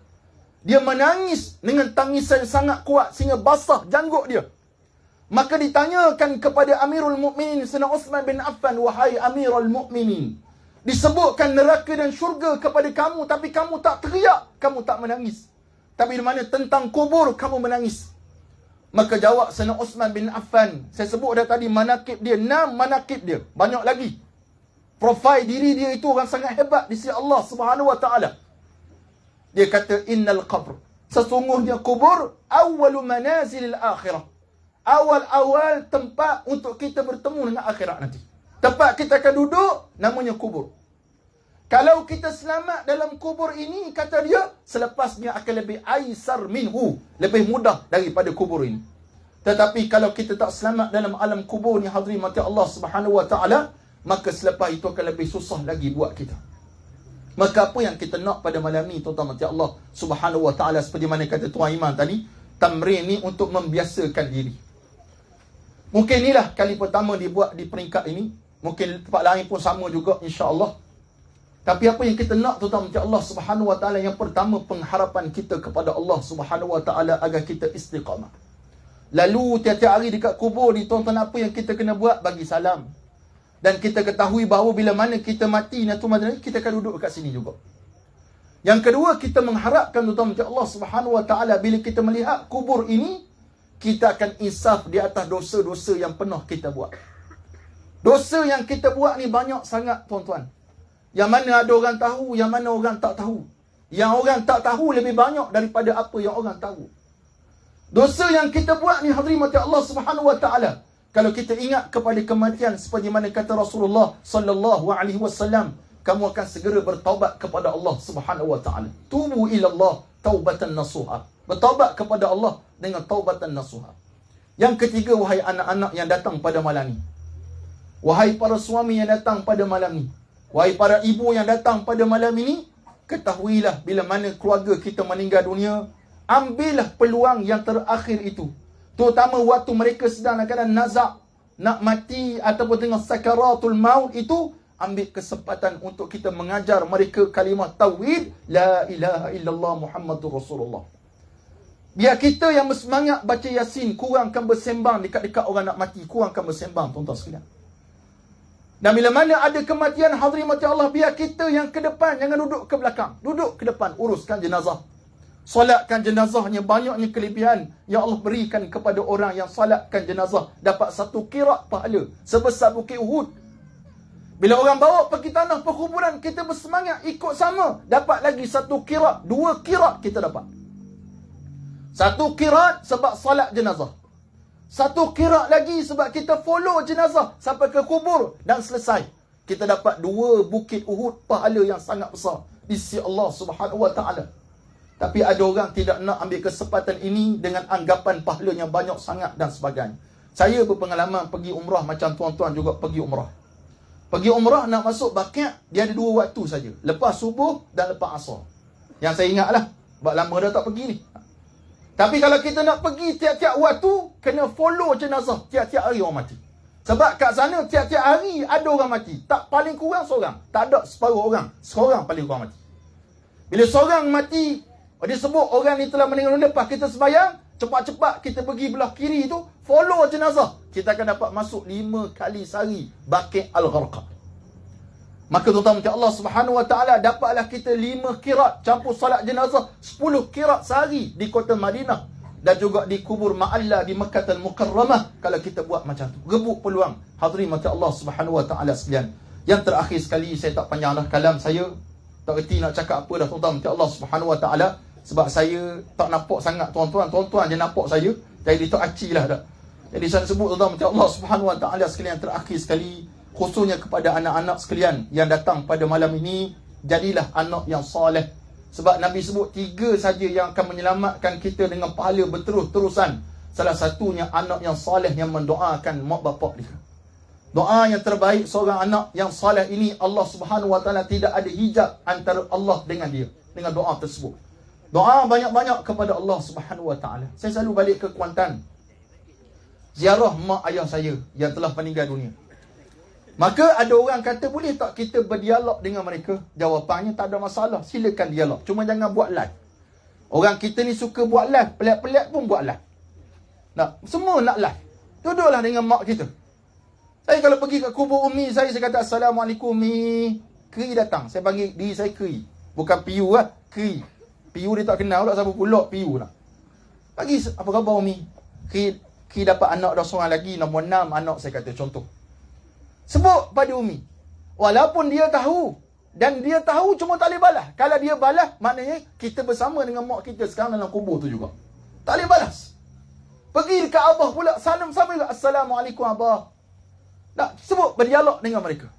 dia menangis dengan tangisan sangat kuat sehingga basah janggut dia. Maka ditanyakan kepada Amirul Mukminin Sayyidina Uthman bin Affan, wahai Amirul Mukminin, disebutkan neraka dan syurga kepada kamu, tapi kamu tak teriak, kamu tak menangis. Tapi di mana tentang kubur kamu menangis. Maka jawab Sayyidina Uthman bin Affan, saya sebut dah tadi manakib dia, 6 manakib dia, banyak lagi. Profil diri dia itu orang sangat hebat di sisi Allah Subhanahu wa taala. Dia kata, innal qabr, sesungguhnya kubur awwalu manazilil akhirah, awal-awal tempat untuk kita bertemu dengan akhirat nanti. Tempat kita akan duduk namanya kubur. Kalau kita selamat dalam kubur ini, kata dia, selepasnya akan lebih aisar minhu, lebih mudah daripada kubur ini. Tetapi kalau kita tak selamat dalam alam kubur ni, hadirin mati Allah Subhanahu wa taala, maka selepas itu akan lebih susah lagi buat kita. Maka apa yang kita nak pada malam ni, tuan-tuan mati Allah Subhanahu wa taala, seperti mana kata Tuan Iman tadi, tamrin ni untuk membiasakan diri. Mungkin inilah kali pertama dibuat di peringkat ini. Mungkin tempat lain pun sama juga, insya-Allah. Tapi apa yang kita nak, tuan-tuan macam Allah Subhanahu wa taala, yang pertama pengharapan kita kepada Allah Subhanahu wa taala agar kita istiqamah. Lalu tiap-tiap hari dekat kubur ni, tuan-tuan, apa yang kita kena buat? Bagi salam. Dan kita ketahui bahawa bila mana kita mati, kita akan duduk dekat sini juga. Yang kedua, kita mengharapkan, tuan-tuan macam Allah Subhanahu wa taala, bila kita melihat kubur ini, kita akan insaf di atas dosa-dosa yang pernah kita buat. Dosa yang kita buat ni banyak sangat, tuan-tuan. Yang mana ada orang tahu, yang mana orang tak tahu. Yang orang tak tahu lebih banyak daripada apa yang orang tahu. Dosa yang kita buat ni, hadirin mati Allah Subhanahu wa taala, kalau kita ingat kepada kematian, seperti mana kata Rasulullah sallallahu alaihi wasallam, kamu akan segera bertaubat kepada Allah Subhanahu wa taala. Tubu ila Allah taubatan nasuha. Bertaubat kepada Allah dengan taubatan nasuha. Yang ketiga, wahai anak-anak yang datang pada malam ni. Wahai para suami yang datang pada malam ni. Wahai para ibu yang datang pada malam ini, ketahuilah bila mana keluarga kita meninggal dunia, ambillah peluang yang terakhir itu. Terutama waktu mereka sedang dalam keadaan nazak, nak mati ataupun tengah sakaratul maut itu, ambil kesempatan untuk kita mengajar mereka kalimah tauhid, la ilaha illallah Muhammadur Rasulullah. Biar kita yang bersemangat baca Yasin, kurangkan bersembang dekat-dekat orang nak mati, kurangkan bersembang, tuan-tuan sekalian. Dan bila mana ada kematian, hadirin mati Allah, biar kita yang ke depan, jangan duduk ke belakang. Duduk ke depan, uruskan jenazah. Solatkan jenazahnya, banyaknya kelebihan yang Allah berikan kepada orang yang solatkan jenazah. Dapat 1 qirat pahala sebesar bukit Uhud. Bila orang bawa pergi tanah perkuburan, kita bersemangat ikut sama. Dapat lagi 1 qirat, 2 qirat kita dapat. 1 qirat sebab solat jenazah. 1 qirat lagi sebab kita follow jenazah sampai ke kubur dan selesai. Kita dapat 2 bukit Uhud pahala yang sangat besar di sisi Allah Subhanahu wa taala. Tapi ada orang tidak nak ambil kesempatan ini dengan anggapan pahalanya banyak sangat dan sebagainya. Saya berpengalaman pergi umrah macam tuan-tuan juga pergi umrah. Pergi umrah nak masuk Baqi', dia ada 2 waktu saja. Lepas subuh dan lepas asar. Yang saya ingatlah. Sebab lama dah tak pergi ni. Tapi kalau kita nak pergi tiap-tiap waktu, kena follow jenazah tiap-tiap hari orang mati. Sebab kat sana tiap-tiap hari ada orang mati. Tak paling kurang seorang. Tak ada separuh orang. Seorang paling kurang mati. Bila seorang mati, dia sebut orang ni telah meninggal dunia, lepas kita sembahyang, cepat-cepat kita pergi belah kiri tu, follow jenazah. Kita akan dapat masuk 5 kali sehari Baqi' Al-Gharqad. Maka tuan-tuan Allah Subhanahu wa taala, dapatlah kita 5 qirat campur salat jenazah, 10 qirat sehari di kota Madinah dan juga di kubur Ma'alla di Makkah Al-Mukarramah. Kalau kita buat macam tu, rebut peluang. Hadirin mata Allah Subhanahu wa taala sekalian. Yang terakhir sekali, saya tak panjang dah kalam saya. Tak reti nak cakap apa dah tuan-tuan mata Allah Subhanahu wa taala. Sebab saya tak nampak sangat tuan-tuan. Tuan-tuan je nampak saya. Jadi tak aci lah dah. Jadi saya sebut tuan-tuan macam Allah Subhanahu wa taala sekalian, terakhir sekali, khususnya kepada anak-anak sekalian yang datang pada malam ini, jadilah anak yang soleh. Sebab Nabi sebut 3 saja yang akan menyelamatkan kita dengan pahala berterus-terusan. Salah satunya anak yang soleh yang mendoakan mak bapak dia. Doa yang terbaik seorang anak yang soleh ini, Allah Subhanahu wa taala tidak ada hijab antara Allah dengan dia, dengan doa tersebut. Doa banyak-banyak kepada Allah Subhanahu wa taala. Saya selalu balik ke Kuantan, ziarah mak ayah saya yang telah meninggal dunia. Maka ada orang kata, boleh tak kita berdialog dengan mereka? Jawapannya, tak ada masalah, silakan dialog, cuma jangan buat live. Orang kita ni suka buat live, pelik-pelik pun buat live. Nak, semua nak live. Duduklah dengan mak kita. Saya kalau pergi ke kubur Umi saya kata Assalamualaikum Umi. Keri datang, saya panggil diri saya Keri, bukan Piu lah, Keri. Piu dia tak kenal lah, siapa pula Piu lah. Pagi, apa khabar Umi? Keri dapat anak dah seorang lagi, nombor 6 anak, saya kata contoh. Sebut pada Umi. Walaupun dia tahu, dan dia tahu cuma tak boleh balas. Kalau dia balas, maknanya kita bersama dengan mak kita sekarang dalam kubur tu juga. Tak boleh balas. Pergi dekat Abah pula, salam sama juga. Assalamualaikum Abah. Tak, sebut, berdialog dengan mereka.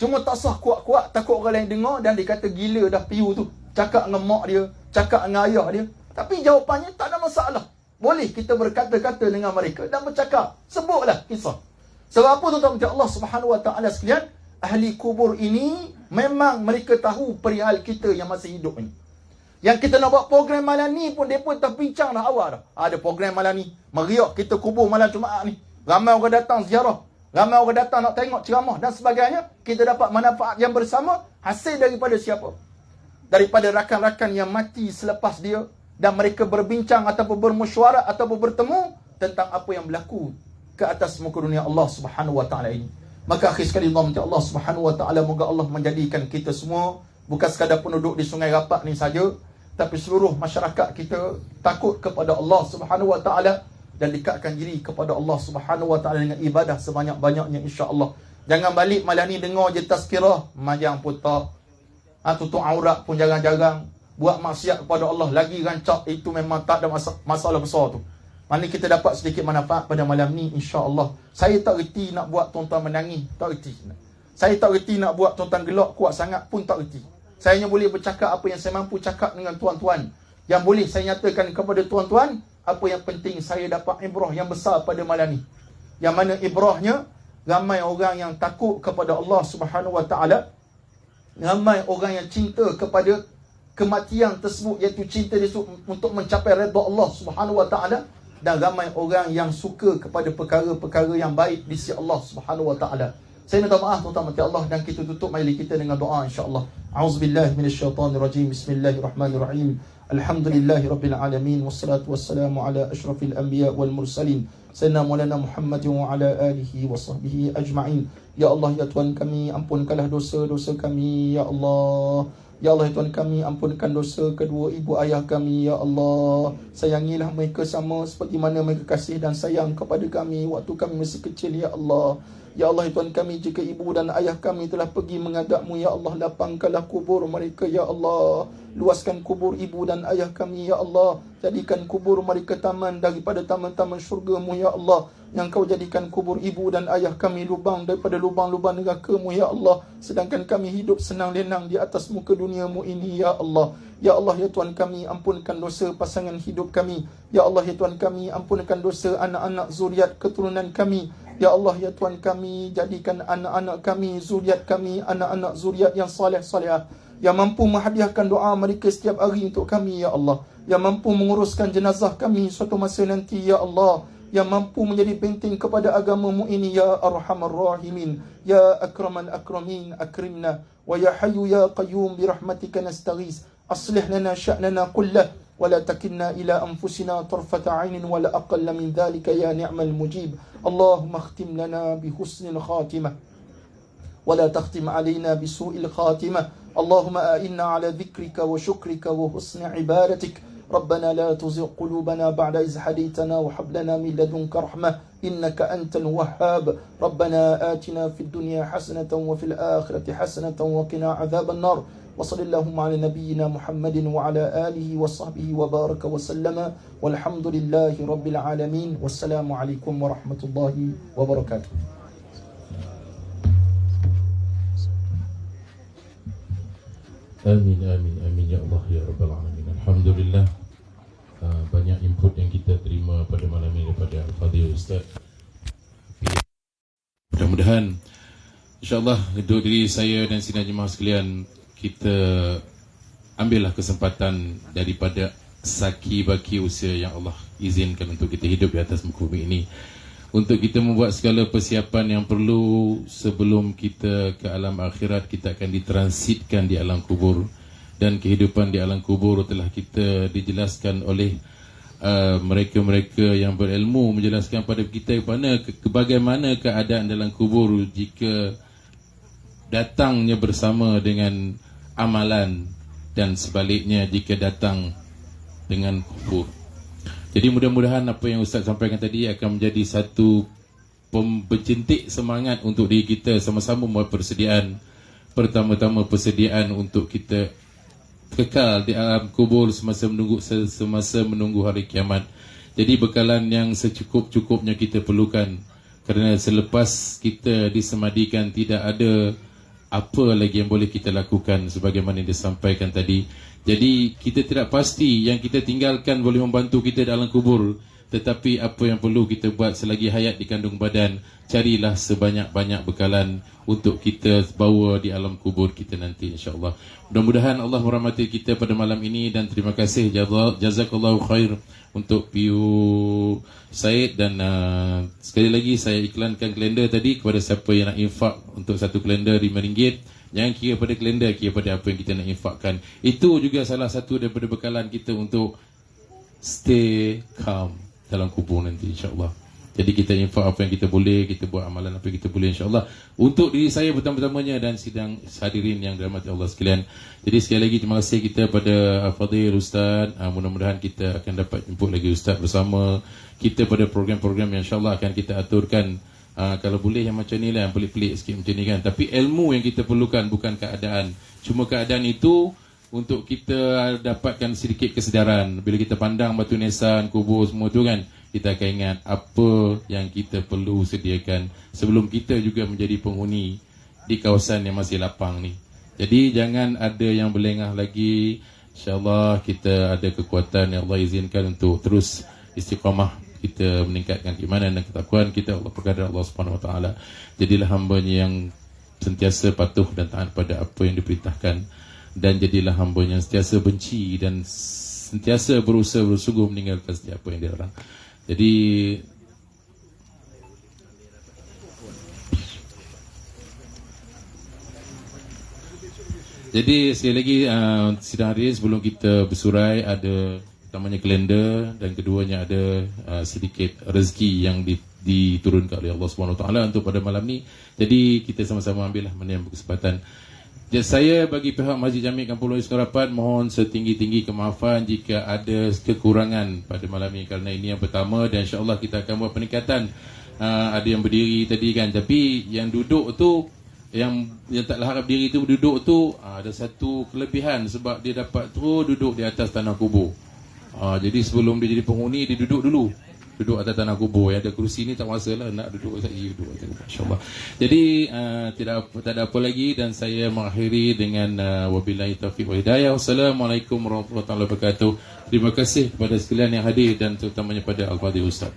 Cuma tak sah kuat-kuat, takut orang lain dengar dan dia kata gila dah Piu tu. Cakap dengan mak dia, cakap dengan ayah dia. Tapi jawapannya tak ada masalah. Boleh kita berkata-kata dengan mereka dan bercakap. Sebutlah kisah. Sebab apa tuan-tuan Allah Subhanahu wa taala sekalian? Ahli kubur ini memang mereka tahu perihal kita yang masih hidup ini. Yang kita nak buat program malam ni pun mereka terbincang dah awal dah. Ada program malam ni, meriak kita kubur malam Jumaat ni. Ramai orang datang ziarah, ramai orang datang nak tengok ceramah dan sebagainya. Kita dapat manfaat yang bersama. Hasil daripada siapa? Daripada rakan-rakan yang mati selepas dia, dan mereka berbincang ataupun bermesyuarat ataupun bertemu tentang apa yang berlaku ke atas muka dunia Allah Subhanahu wa taala ini. Maka akhir sekali Allah Subhanahu wa taala, moga Allah menjadikan kita semua bukan sekadar penduduk di Sungai Rapak ni saja, tapi seluruh masyarakat kita takut kepada Allah Subhanahu wa taala dan dekatkan diri kepada Allah Subhanahu wa taala dengan ibadah sebanyak-banyaknya insya-Allah. Jangan balik malam ni dengar je tazkirah, majang pun tak. Tutup aurat pun jarang-jarang. Buat maksiat kepada Allah lagi rancak, itu memang tak ada masalah besar tu. Mana kita dapat sedikit manfaat pada malam ni insya-Allah. Saya tak reti nak buat tuan-tuan menangis, tak reti. Saya tak reti nak buat tuan-tuan gelak kuat sangat pun tak reti. Saya hanya boleh bercakap apa yang saya mampu cakap dengan tuan-tuan. Yang boleh saya nyatakan kepada tuan-tuan, apa yang penting saya dapat ibrah yang besar pada malam ni. Yang mana ibrahnya, ramai orang yang takut kepada Allah Subhanahu wa taala. Ramai orang yang cinta kepada kematian tersebut, iaitu cinta dia untuk mencapai redha Allah Subhanahu wa taala. Dan ramai orang yang suka kepada perkara-perkara yang baik di sisi Allah Subhanahu wa taala. Saya minta maaf tuan-tuan Allah, dan kita tutup majlis kita dengan doa insya-Allah. A'udzubillahi minasyaitonirrajim. Bismillahirrahmanirrahim. Alhamdulillahirabbil alamin, wassalatu wassalamu ala asyrafil anbiya wal mursalin sayyidina maulana Muhammad wa ala alihi wa sahbihi ajma'in. Ya Allah, ya Tuhan kami, ampunkanlah dosa-dosa kami ya Allah. Ya Allah ya Tuhan kami, ampunkan dosa kedua ibu ayah kami ya Allah. Sayangilah mereka sama seperti mana mereka kasih dan sayang kepada kami waktu kami masih kecil ya Allah. Ya Allah ya Tuhan kami, jika ibu dan ayah kami telah pergi menghadap-Mu ya Allah, lapangkanlah kubur mereka ya Allah. Luaskan kubur ibu dan ayah kami ya Allah. Jadikan kubur mereka taman daripada taman-taman syurga-Mu ya Allah. Yang Kau jadikan kubur ibu dan ayah kami lubang daripada lubang-lubang neraka-Mu ya Allah. Sedangkan kami hidup senang lenang di atas muka dunia-Mu ini ya Allah. Ya Allah ya Tuhan kami, ampunkan dosa pasangan hidup kami. Ya Allah ya Tuhan kami, ampunkan dosa anak-anak zuriat keturunan kami. Ya Allah ya Tuhan kami, jadikan anak-anak kami, zuriat kami, anak-anak zuriat yang saleh-salehah, yang mampu menghadiahkan doa mereka setiap hari untuk kami ya Allah, yang mampu menguruskan jenazah kami suatu masa nanti ya Allah, yang mampu menjadi benteng kepada agama-Mu ini ya Arhamar Rahimin, ya Akramal Akramin, akrimna, wa ya Hayyu ya Qayyum birahmatika nastaghis, aslih lana sya'nana kullah ولا تكلنا إلى أنفسنا طرفة عين ولا أقل من ذلك يا نعم المجيب. اللهم اختم لنا بحسن الخاتمة ولا تختم علينا بسوء الخاتمة. اللهم أئنا على ذكرك وشكرك وحسن عبادتك. ربنا لا تزغ قلوبنا بعد إذ هديتنا وهب لنا من لدنك رحمة إنك أنت الوهاب. ربنا آتنا في الدنيا حسنة وفي الآخرة حسنة وقنا عذاب النار. وصل اللهم على نبينا محمد وعلى آله وصحبه وبارك وسلم والحمد لله رب العالمين والسلام عليكم ورحمة الله وبركاته. Amin, amin, amin ya Allah ya Rabbal Alamin. Alhamdulillah, banyak input yang kita terima pada malam ini daripada Al-Fadhil Ustaz. Mudah-mudahan insyaAllah untuk diri saya dan sidang jemaah sekalian, kita ambillah kesempatan daripada saki baki usia yang Allah izinkan untuk kita hidup di atas muka bumi ini, untuk kita membuat segala persiapan yang perlu sebelum kita ke alam akhirat. Kita akan ditransitkan di alam kubur, dan kehidupan di alam kubur telah kita dijelaskan oleh mereka-mereka yang berilmu, menjelaskan pada kita bagaimana keadaan dalam kubur jika datangnya bersama dengan amalan, dan sebaliknya jika datang dengan kubur. Jadi mudah-mudahan apa yang Ustaz sampaikan tadi akan menjadi satu pembencintik semangat untuk diri kita sama-sama membuat persediaan. Pertama-tama persediaan untuk kita kekal di alam kubur semasa menunggu hari kiamat. Jadi bekalan yang secukup-cukupnya kita perlukan, kerana selepas kita disemadikan tidak ada apa lagi yang boleh kita lakukan sebagaimana yang disampaikan tadi. Jadi kita tidak pasti yang kita tinggalkan boleh membantu kita dalam kubur, tetapi apa yang perlu kita buat selagi hayat di kandung badan, carilah sebanyak-banyak bekalan untuk kita bawa di alam kubur kita nanti insya-Allah. Mudah-mudahan Allah merahmati kita pada malam ini, dan terima kasih jazakallahu khair untuk Piu Said. Dan sekali lagi saya iklankan kalender tadi kepada siapa yang nak infak untuk satu kalender RM5. Jangan kira pada kalender, kira pada apa yang kita nak infakkan. Itu juga salah satu daripada bekalan kita untuk stay calm dalam kubur nanti insya-Allah. Jadi kita infak apa yang kita boleh, kita buat amalan apa yang kita boleh insya-Allah, untuk diri saya pertama-tamanya dan sidang hadirin yang dirahmati Allah sekalian. Jadi sekali lagi terima kasih kita pada Al-Fadhil Ustaz. Mudah-mudahan kita akan dapat jemput lagi Ustaz bersama kita pada program-program yang insya-Allah akan kita aturkan. Kalau boleh yang macam ni lah, yang pelik-pelik sikit macam ni kan. Tapi ilmu yang kita perlukan, bukan keadaan. Cuma keadaan itu untuk kita dapatkan sedikit kesedaran. Bila kita pandang batu nisan, kubur semua tu kan, kita akan ingat apa yang kita perlu sediakan sebelum kita juga menjadi penghuni di kawasan yang masih lapang ni. Jadi jangan ada yang berlengah lagi. InsyaAllah kita ada kekuatan yang Allah izinkan untuk terus istiqamah, kita meningkatkan keimanan dan ketakwaan kita. Allah perkara Allah Subhanahu Wa Taala. Jadilah hamba-Nya yang sentiasa patuh dan taat pada apa yang diperintahkan, dan jadilah hamba-Nya yang sentiasa benci dan sentiasa berusaha bersungguh meninggalkan setiap apa yang dilarang. Jadi sekali lagi sidang hari ini sebelum kita bersurai, ada pertamanya kalender, dan keduanya ada sedikit rezeki yang diturunkan oleh Allah Subhanahu Wa Taala untuk pada malam ni. Jadi kita sama-sama ambillah mana yang berkesempatan. Jadi saya bagi pihak Masjid Jami' Kampung Lois Karapan mohon setinggi-tinggi kemaafan jika ada kekurangan pada malam ini, kerana ini yang pertama dan insya-Allah kita akan buat peningkatan. Ada yang berdiri tadi kan, tapi yang duduk tu, yang tak harap diri tu duduk tu, ada satu kelebihan sebab dia dapat terus duduk di atas tanah kubur. Jadi sebelum dia jadi penghuni, dia duduk dulu, duduk atas tanah kubur. Yang ada kerusi ni tak masalah, nak duduk saya duduk atas, insya-Allah. Jadi tak ada apa lagi, dan saya mengakhiri dengan wabillahi taufiq wal hidayah. Wassalamualaikum warahmatullahi wabarakatuh. Terima kasih kepada sekalian yang hadir dan terutamanya pada Al-Fadhil Ustaz.